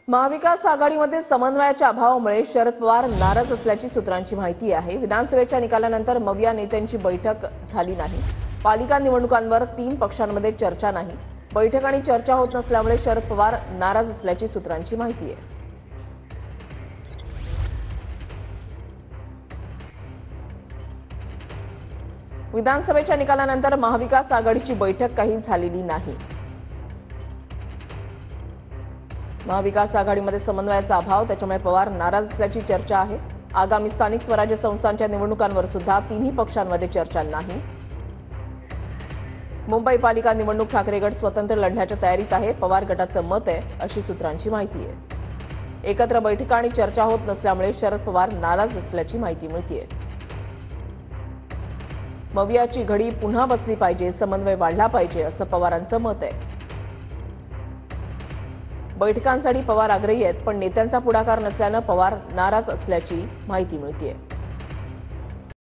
महाविकास आघाडीमध्ये समन्वयाच्या अभावामुळे शरद पवार नाराज असल्याची सूत्रांची माहिती आहे। विधानसभेच्या निकालानंतर मविया नेत्यांची बैठक झाली नाही। पालिका निवडणुकांवर 3 पक्षांमध्ये चर्चा नाही। बैठक आणि चर्चा होत नसल्यामुळे शरद पवार नाराज असल्याची सूत्रांची माहिती आहे। विधानसभेच्या निकालानंतर महाविकास आघाडीची बैठक काही झालेली नाही। महाविकास आघाडीमध्ये समन्वयाचा अभाव, त्याच्यामुळे पवार नाराज असल्याची चर्चा आहे। आगामी स्थानिक स्वराज्य संस्थांच्या निवडणुकांवर सुद्धा तिन्ही पक्षांमध्ये चर्चा नाही। मुंबई पालिका निवडणूक ठाकरे गट स्वतंत्र लढण्याच्या तयारीत आहे, पवार गटाचं मत आहे, अशी सूत्रांची माहिती आहे। एकत्र बैठका आणि चर्चा होत नसल्यामुळे शरद पवार नाराज असल्याची माहिती मिळते। मवियाची घडी पुन्हा बसली पाहिजे, समन्वय वाढला पाहिजे, असं पवारांचं मत आहे। बैठकांसाठी पवार आग्रही आहेत, पण नेत्यांचा पुढाकार नसल्यानं पवार नाराज असल्याची माहिती मिळते।